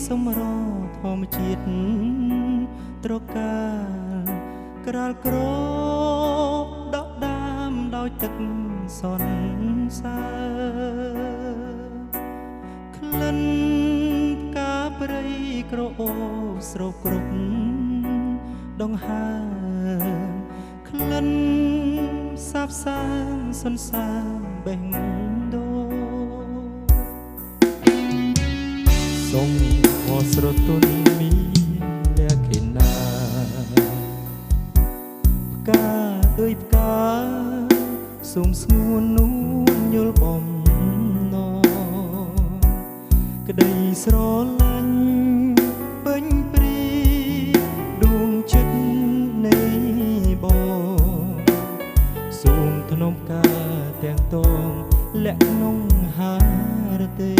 សម្រធម្មជាតិត្រកាលក្រាលក្រដកដាមដោយទឹកសន្សើរក្លិនផ្កាព្រៃក្រអូបស្រោបគ្រប់ដងហើរក្លិនសាបសាងសន្សើរបេះដូងសូមអស្រទន់មានលក្ខណៈផ្កាអើយផ្កាសូមស្ងួននួនយល់បំណងក្តីស្រឡាញ់ពេញព្រីដួងចិត្តនៃបងសូមធ្នមការទាំងតងលាក់ក្នុងហារទេ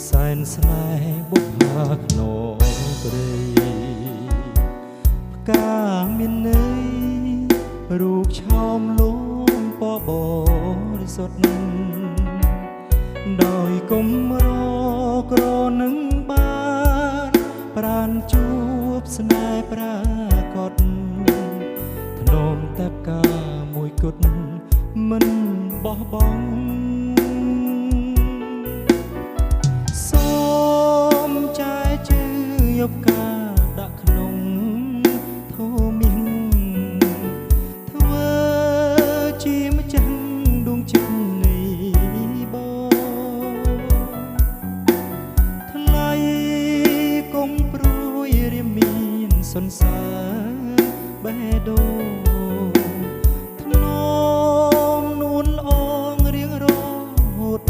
សែនស្នេហ៍បុប្ផាក្នុងព្រៃផ្កាមានន័យរូបឆោមលំពបរិសុទ្ធដោយគុំរក្រនឹងបានប្រានជួបស្នេហ៍ប្រាកដធ្នមតែផ្កាមួយគត់មិនបោះបង់សូមចែកជឿយកការដាក់ក្នុងធម៌ធ្វើជាម្ចាស់ដួងចិត្តនៃបងថ្លៃកុំព្រួយរាមានសន្សើរបេះដូងធ្នមនួនល្អងរៀងរហូត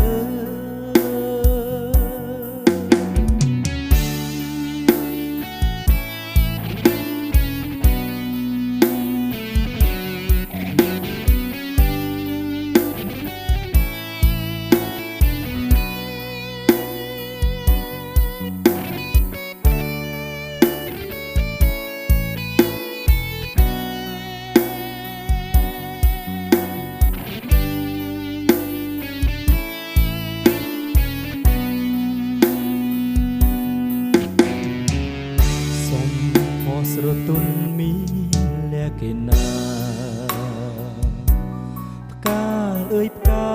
ស្រទន់មានលក្ខណៈផ្កាអើយផ្កា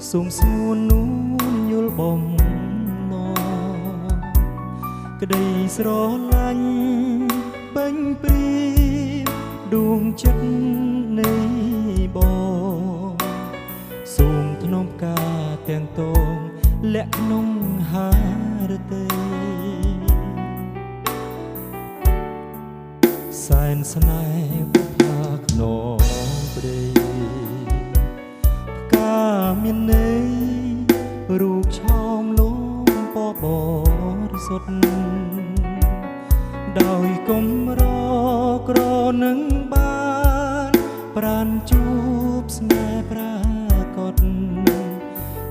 សូមស្ងួននួនយល់បំណងក្តីស្រឡាញ់ពេញព្រីដួងចិត្តនៃបងសូមធ្នមការទាំងតងលាក់ក្នុងហារទេសែនស្នេហ៍បុប្ផាក្នុងព្រៃផ្កាមានន័យរូបឆោមលំពបរិសុទ្ធដោយគុំរក្រនឹងបានប្រានជួបស្នេហ៍ប្រាកដ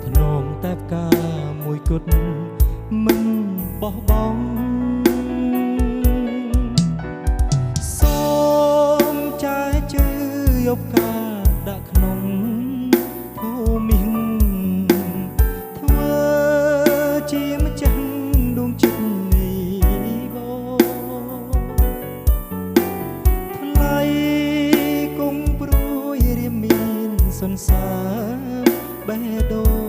ធ្នមតែផ្កាមួយគត់មិនបោះបង់យកការដាក់ក្នុងធម៌ធ្វើជាម្ចាស់ដួងចិត្តនៃបងថ្លៃកុំព្រួយរាមានសន្សើរបេះដូង